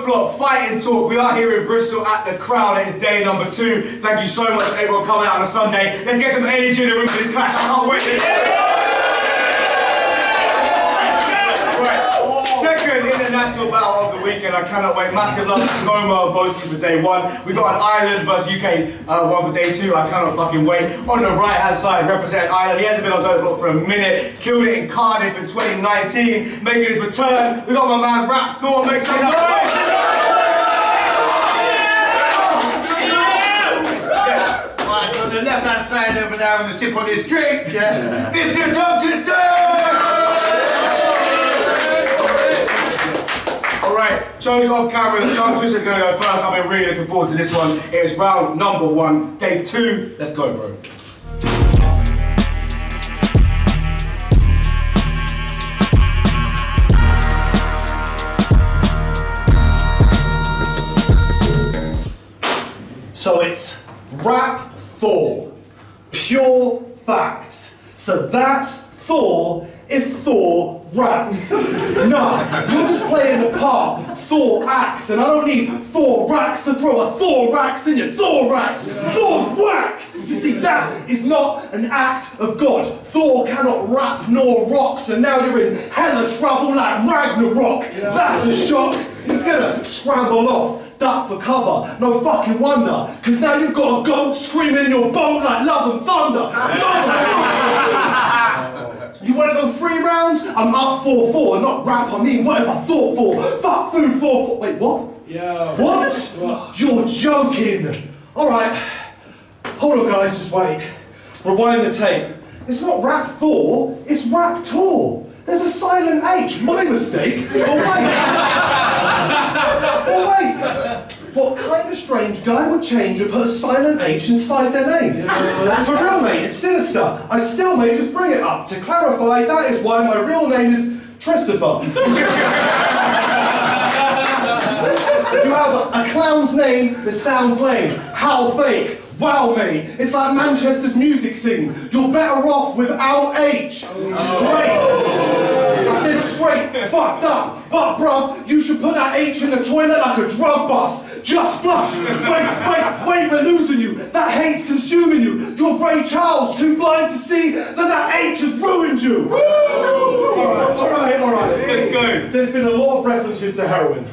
Flop, Fighting Talk. We are here in Bristol at the Crown. It is day number 2. Thank you so much for everyone coming out on a Sunday. Let's get some energy in the room for this clash. I can't wait. Right. Second international battle of the weekend. I cannot wait. Massive love to Skoma and Boski for day 1. We got an Ireland versus UK one for day 2. I cannot fucking wait. On the right hand side, representing Ireland. He hasn't been on Untitled Chapter for a minute. Killed it in Cardiff in 2019. Making his return. We got my man Rapthor. Make some noise. On the left hand side over there on the sip on this drink, Mr. Tom Twister! Alright, show you off camera. The Tom Twister's gonna go first. I've been really looking forward to this one. It's round number 1, day 2. Let's go, bro. So it's Rapthor, pure facts. So that's Thor if Thor raps. No, you're just playing the part. Thor acts, and I don't need 4 racks to throw a thorax in your thorax. Thor's whack. You see, that is not an act of God. Thor cannot rap nor rock, so now you're in hella trouble like Ragnarok. That's a shock. It's gonna scramble off. Duck for cover, no fucking wonder, cause now you've got a goat screaming in your boat like love and thunder. You wanna go 3 rounds? I'm up 4-4, not rap, I mean what if I thought for? Fuck food 4-4, wait what? Yeah. What? You're joking. Alright, hold on guys, just wait. Rewind the tape. It's not Rapthor, it's Raptor. There's a silent H, my mistake. Oh wait. What kind of strange guy would change and put a silent H inside their name? For real, mate, it's sinister. I still may just bring it up. To clarify, that is why my real name is Christopher. You have a clown's name that sounds lame. How fake. Wow, mate, it's like Manchester's music scene. You're better off without H. Straight. I said straight, fucked up. But bruv, you should put that H in the toilet like a drug bust. Just flush. Wait, we're losing you. That hate's consuming you. You're Ray Charles, too blind to see that H has ruined you. Alright. Let's go. There's been a lot of references to heroin.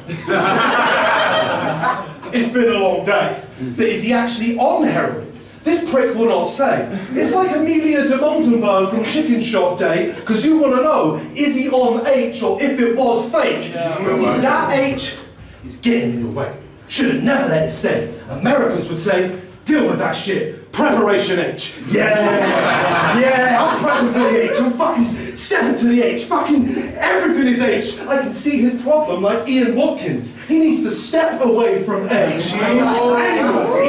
It's been a long day. But is he actually on heroin? This prick will not say. It's like Amelia de Moldenberg from Chicken Shop Day, because you want to know, is he on H or if it was fake? See, that H is getting in your way. Should have never let it stay. Americans would say, deal with that shit. Preparation H. Yeah, I'm prepping for the H. I'm fucking stepping to the H. Fucking everything is H. I can see his problem like Ian Watkins. He needs to step away from H. Anyway,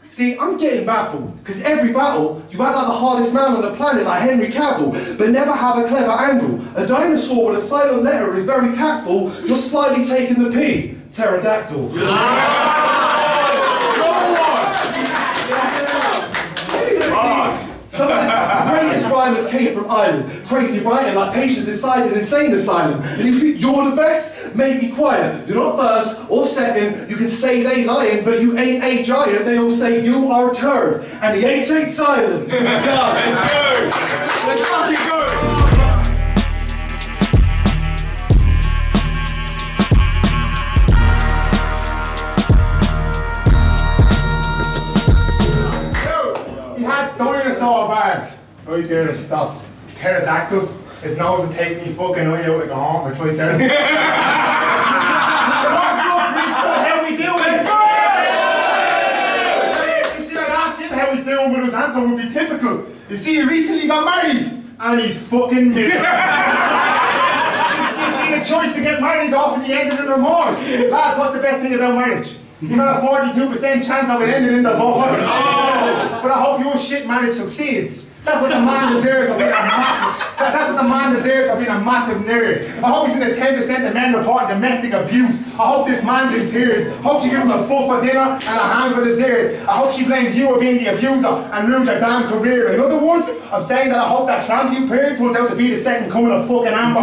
see, I'm getting baffled, because every battle, you act like the hardest man on the planet like Henry Cavill, but never have a clever angle. A dinosaur with a silent letter is very tactful. You're slightly taking the P. Pterodactyl. Some of the greatest rhymers came from Ireland. Crazy writing like patients inside an insane asylum. And you think you're the best? Maybe quiet. You're not first or second. You can say they lying, but you ain't a giant. They all say you are a turd. And the H ain't silent. Let's go. Let's fucking go. Dinosaur bars. Right there it stops. Pterodactyl. His nose will take me fucking way out like a home or twice out. How we doing? Let's go! You should ask him how he's doing, but his answer would be typical. You see, he recently got married and he's fucking miserable. You see the choice to get married off and he ended in remorse. Lads, what's the best thing about marriage? You got a 42% chance of it ending in divorce. But I hope your shit marriage succeeds. That's what the man deserves of being a massive. That's what the man deserves of being a massive nerd. I hope he's in the 10% of men reporting domestic abuse. I hope this man's in tears. I hope she gives him a full for dinner and a hand for dessert. I hope she blames you for being the abuser and ruins your damn career. In other words, I'm saying that I hope that tramp you paired turns out to be the second coming of fucking Amber.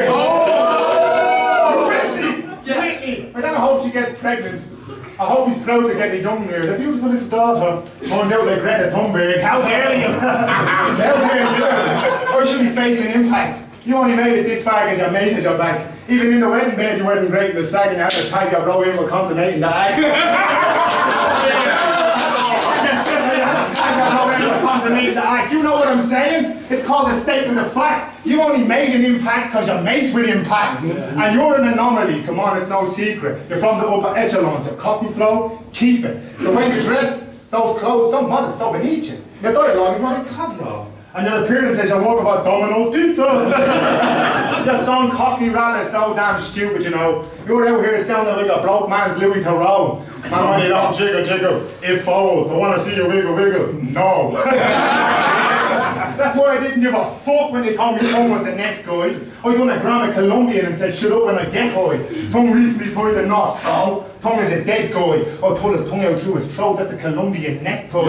Oh! You with me? Yes. I hope she gets pregnant. I hope he's proud to get a young here. The beautiful little daughter turns out like Greta Thunberg. How dare you? How dare you? Or should be facing impact. You only made it this far because your mate at your back. Even in the wedding bed, you weren't great in the sack and you had to tie your row in with consummating the act. You know what I'm saying? It's called a statement of fact. You only made an impact because your mates with impact. And you're an anomaly. Come on, it's no secret. You're from the upper echelons. Your copy flow, keep it. The way you dress, those clothes, so modest, so beneath you. Your dialogue is like caviar. And your appearance says you're working for Domino's Pizza. Your song Cockney Rat is so damn stupid, you know. You're out here sounding like a broke man's Louis Theroux. Man, when you don't jiggle, jiggle, it falls. I want to see you wiggle, wiggle. No. That's why I didn't give a fuck when they told me Tom was the next guy. I done a grammar Colombian and said, shut up when I get high. Tom recently tied a knot, so Tom is a dead guy. I pulled his tongue out through his throat. That's a Colombian necktie.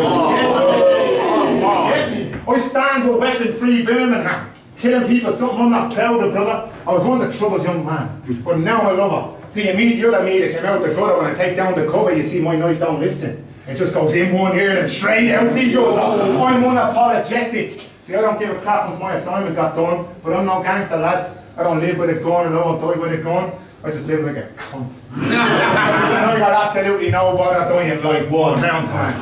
Get me? I stand with weapon-free Birmingham. Killing people, something I'm not proud of, brother. I was once a troubled young man, but now I love her. Till you meet the other me that came out the gutter. When I take down the cover, you see my knife don't listen. It just goes in one ear and straight out the other. I'm unapologetic. See, I don't give a crap once my assignment got done, but I'm no gangster, lads. I don't live with a gun and I don't die with a gun. I just live like a cunt. I got absolutely no bother dying like one round time.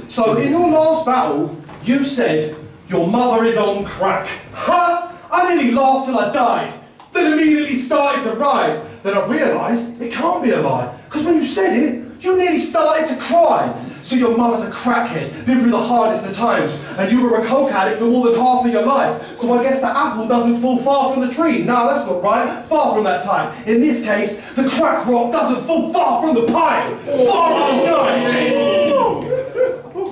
So in your last battle, you said your mother is on crack. Ha! I nearly laughed till I died. Then immediately started to write. Then I realised it can't be a lie. Because when you said it, you nearly started to cry. So your mother's a crackhead, been through the hardest of times, and you were a coke addict for more than half of your life. So I guess the apple doesn't fall far from the tree. No, that's not right. Far from that type. In this case, the crack rock doesn't fall far from the pipe.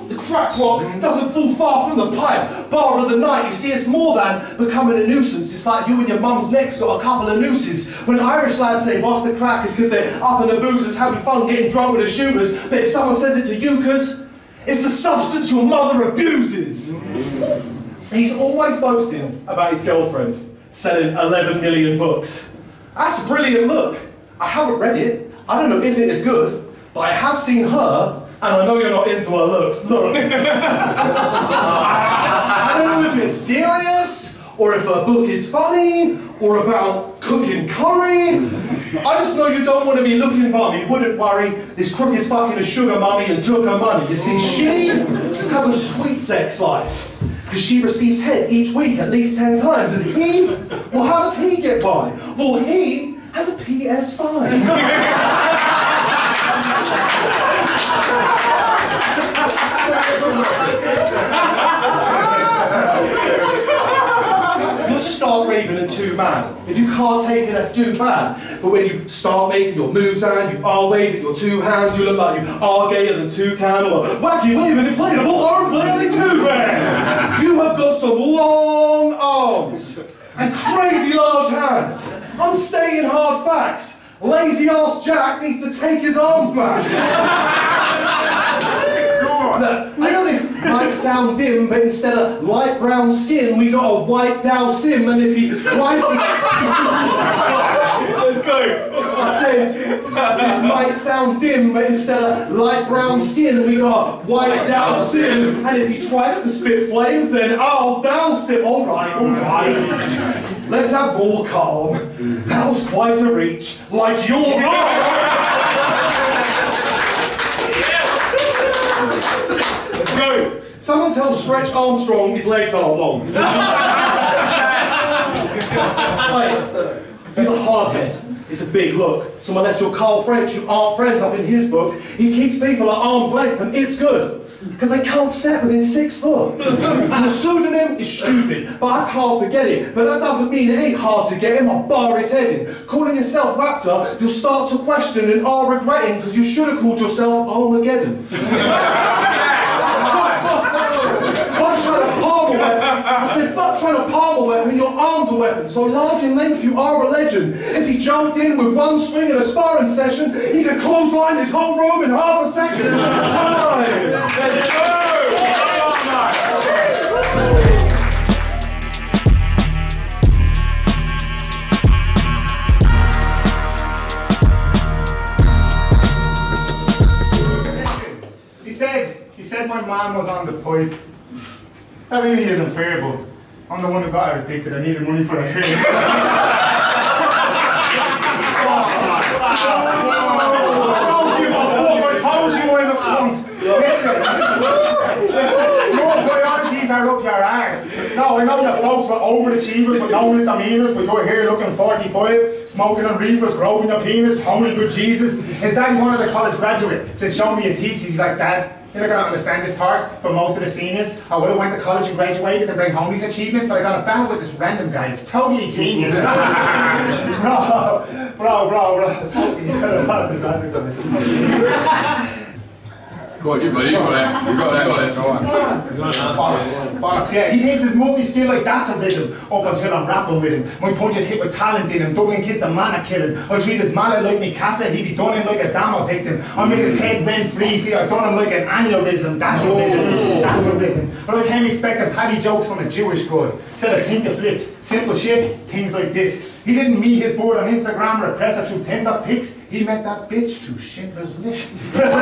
The crack rock doesn't fall far from the pipe. Bar of the night, you see, it's more than becoming a nuisance. It's like you and your mum's neck's got a couple of nooses. When Irish lads say, what's the crack? It's because they're up in the boozers, having fun, getting drunk with the shooters. But if someone says it to you, cuz it's the substance your mother abuses. He's always boasting about his girlfriend selling 11 million books. That's a brilliant look. I haven't read it. I don't know if it is good, but I have seen her. And I know you're not into her looks. Look. I don't know if it's serious, or if her book is funny, or about cooking curry. I just know you don't want to be looking mummy. Wouldn't worry. This crook is fucking a sugar mummy and took her money. You see, she has a sweet sex life. Because she receives head each week at least 10 times. And he, well, how does he get by? Well, he has a PS5. You'll start raving in two man. If you can't take it, that's too bad. But when you start making your moves and you are waving your two hands, you look like you are gayer than Toucan or wacky waving inflatable arm flailing two man. You have got some long arms and crazy large hands. I'm stating hard facts. Lazy ass Jack needs to take his arms back. Look, I know this might sound dim, but instead of light brown skin, we got a white Dow Sim, and if he tries to... Let's go. I said, this might sound dim, but instead of light brown skin, we got a white Dow Sim, and if he tries to spit flames, then I'll Dow Sim. All right. Let's have more calm. That was quite a reach, like your Let's go. Someone tell Stretch Armstrong his legs are long. Wait, he's a hardhead. It's a big look. So unless you're Carl French, you aren't friends up in his book. He keeps people at arm's length, and it's good. Because they can't step within 6 foot. Your pseudonym is stupid, but I can't forget it. But that doesn't mean it ain't hard to get him. I'll bar his head in. Calling yourself Rapthor, you'll start to question and are regretting because you should have called yourself Armageddon. Fuck trying to palm a weapon. I said, fuck trying to palm a weapon. Your your arms are weapons, so large in length you are a legend. If he jumped in with one swing in a sparring session, he could clothesline his whole room in half a second. Time! Let's go! He said my mom was on the pipe. That really isn't fair, but I'm the one who got her addicted. I needed money for a hair. Don't give a fuck. I told you I'm a cunt. Listen, your priorities are up your arse. No, I know that folks were overachievers with no misdemeanors, but you're here looking 45, smoking on reefers, growing your penis, holy good Jesus. His daddy, one of the college graduate, said, show me a thesis. He's like, Dad, you're not going to understand this part, but most of the seniors, I would have went to college and graduated and bring home these achievements, but I got a battle with this random guy. It's totally genius. bro. Go on, you buddy, you got it, go on. Bollocks, yeah. He thinks his multi-skill like that's a rhythm, up until I'm rapping with him. My punches hit with talent in him, doubling kids the mana killing. I treat his mallet like me casa, he be done in like a Dama victim. I make his head rent free, see I done him like an aneurysm, that's a rhythm, that's a rhythm. But I came expecting patty jokes from a Jewish guy. Said I think of flips, simple shit, things like this. He didn't meet his board on Instagram or press her through Tinder pics, he met that bitch through Schindler's List. But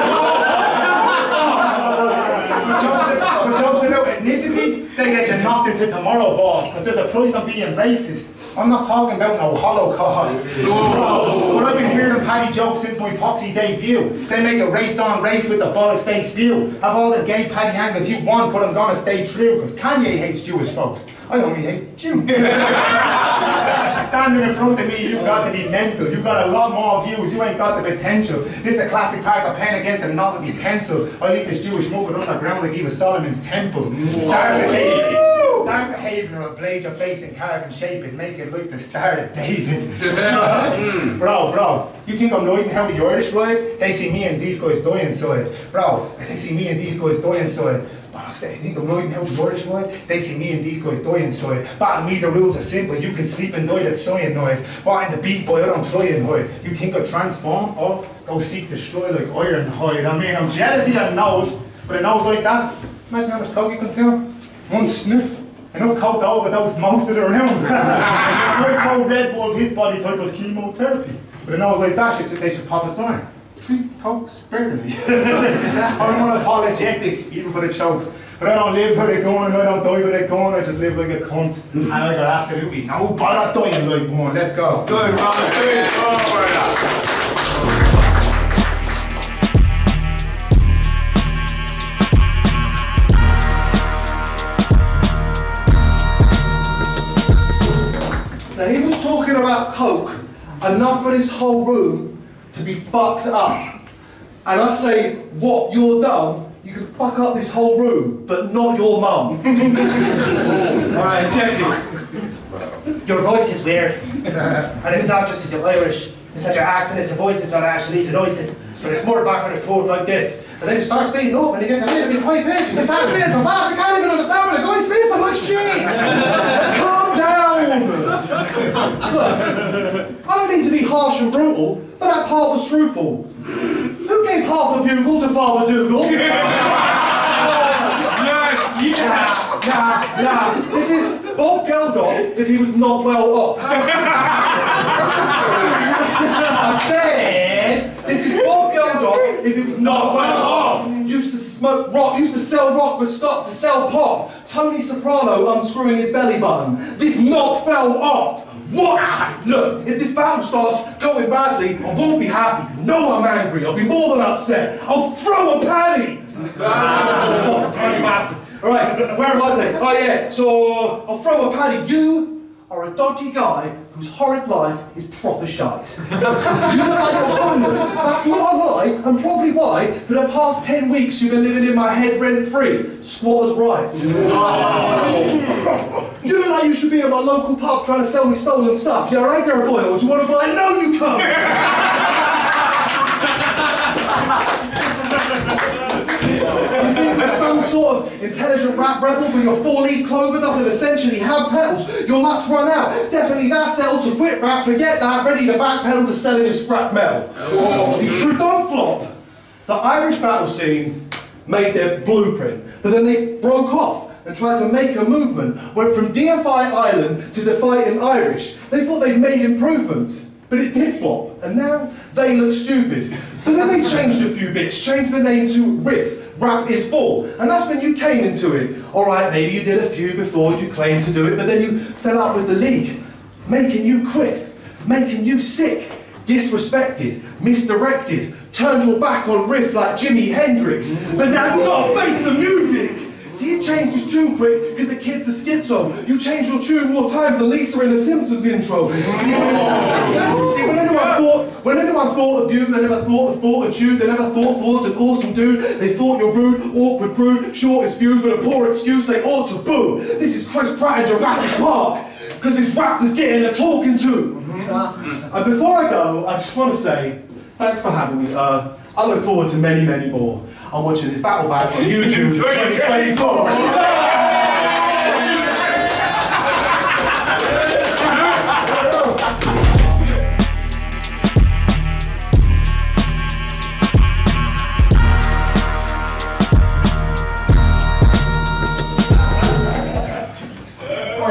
jokes about ethnicity, they get you knocked into tomorrow, boss, because there's a price on being racist. I'm not talking about no Holocaust. But I've been hearing patty jokes since my poxy debut. They make a race on race with the bollocks they spew. Have all the gay patty angles you want, but I'm gonna stay true, because Kanye hates Jewish folks. I only hate Jews. Standing in front of me, you got to be mental. You got a lot more views, you ain't got the potential. This is a classic Parker pen against a novelty pencil. I leave this Jewish movement underground like he was Solomon's temple. Start behaving or I'll blade your face and carve and shape it, make it like the Star of David. Bro, you think I'm noting how the Irish ride? They see me and these guys die inside. Bro, they see me and these guys die inside. Bollocks, they think I'm noting how the Irish ride? They see me and these guys die inside. Battle me, the rules are simple, you can sleep and die, that's cyanide. But in the beat boy, I don't try and hide. You think I transform? Or go seek destroy like Ironhide. I mean, I'm jealous of your nose, but a nose like that, imagine how much coke you consume. One sniff. Enough coke to overdose most of the room. I told Red Bull his body type was chemotherapy. But a nose like that, they should pop a sign. Treat coke sparingly. I'm unapologetic, even for the choke. But I don't live with it going and I don't die with it going, I just live like a cunt. And I got absolutely no bother dying like one. Let's go. Good, brother. So he was talking about coke, enough for this whole room to be fucked up. And I say, what, you're dumb? You can fuck up this whole room, but not your mum. Alright, check it. Your voice is weird. And it's not just because you're Irish. It's that your accent is your voice is not actually the noises. But it's more back in the throat like this. And then you start speeding up and it gets a little bit high pitch. And you start speeding so fast you can't even understand when the guy speaks so much jeez. Calm down. Look, I don't mean to be harsh and brutal, but that part was truthful. Who gave half a bugle to Father Dougal? Nah. This is Bob Geldof if he was not well off. I said, this is Bob Geldof if he was not well off. Used to smoke rock, used to sell rock with stock to sell pop. Tony Soprano unscrewing his belly button. This knob fell off. What? Look, if this battle starts going badly, I won't be happy. No, I'm angry. I'll be more than upset. I'll throw a panty. Bastard. All right, where was I? Oh yeah, so I'll throw a panty. You are a dodgy guy whose horrid life is proper shite. You look like you're homeless. That's not a lie, and probably why, for the past 10 weeks you've been living in my head rent-free. Squatters' rights. You look like you should be at my local pub trying to sell me stolen stuff. You're right there, boy, or do you want to buy? No, you can't! You think there's some sort sort of intelligent rap rebel, but your four-leaf clover doesn't essentially have petals. Your luck's run out. Definitely that settled, so quit rap, forget that, ready to backpedal to selling your scrap metal. See, through Don't Flop, the Irish battle scene made their blueprint, but then they broke off and tried to make a movement, went from Deify Ireland to Defying Irish. They thought they'd made improvements, but it did flop, and now they look stupid. But then they changed a few bits, changed the name to Riff, Rap is Full, and that's when you came into it. All right, maybe you did a few before you claimed to do it, but then you fell out with the league, making you quit, making you sick, disrespected, misdirected, turned your back on Riff like Jimi Hendrix, but now you gotta face the music. See, you changed his tune quick because the kid's a schizo. You changed your tune more times than Lisa in the Simpsons intro. See, when anyone thought of you, they never thought of you, they never thought was an awesome dude. They thought you're rude, awkward, rude, short as fuse with a poor excuse they ought to boo. This is Chris Pratt in Jurassic Park because this raptor's getting a talking to. And before I go, I just want to say, thanks for having me. I look forward to many, many more. I'm watching this battle back on YouTube 2024.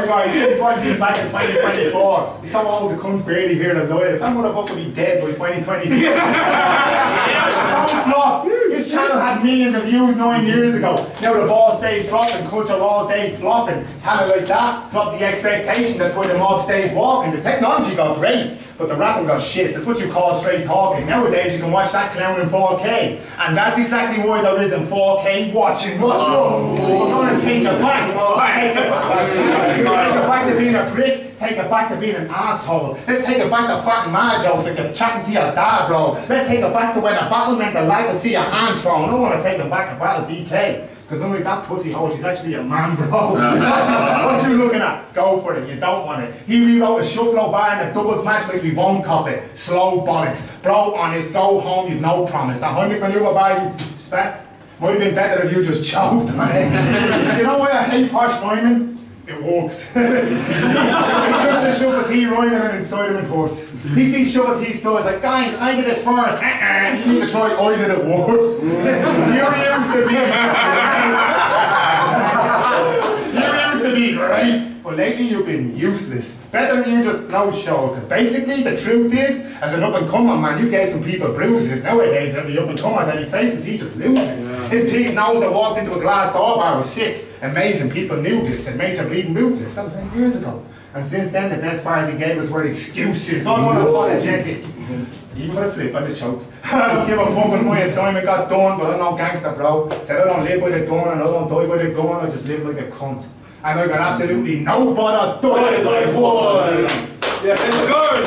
Guys, this was me back in 2024. You saw all the cunts barely here to live. That motherfucker will be dead by 2022. Don't flop. This channel had millions of views 9 years ago. Now the ball stays dropping, culture all day flopping. Talent like that, drop the expectation, that's why the mob stays walking. The technology got great, but the rapping got shit. That's what you call straight talking. Nowadays you can watch that clown in 4K. And that's exactly why there isn't 4K watching. What's wrong? We're gonna take it back. Take it back to being a prick. Take it back to being an asshole. Let's take it back to fat and mad jokes like you're chatting to your dad, bro. Let's take it back to when a battle meant a lag to see a hand thrown. I don't want to take it back to battle DK. Because unlike that pussy hole, she's actually a man, bro. What you looking at? Go for it, you don't want it. He rewrote a shuffle bar in a doubles match like we won't cop it. Slow bollocks. Bro, honest, go home, you've no promise. That Heimlich maneuver bar you spec might have been better if you just choked on it. You know why I hate posh rhyming? It works. He looks at Shuffle T rhyming and inside him it hurts. He sees Shuffle T stores like, guys, I did it first. You need to try, I did it worse. You're used to be great. But lately you've been useless. Better you just no show, because basically the truth is, as an up-and-comer man, you gave some people bruises. Nowadays, every up-and-comer that he faces, he just loses. His pig's nose that walked into a glass door bar was sick. Amazing, people knew this and made her bleeding ruthless. That was 8 years ago. And since then, the best bars he gave us were excuses, unapologetic. Even for a flip and a choke. I don't give a fuck when my assignment got done, but I'm no gangster, bro. Said I don't live by the gun and I don't die by the gun, I just live like a cunt. And I got absolutely no bother, die like one. Yeah, it's good.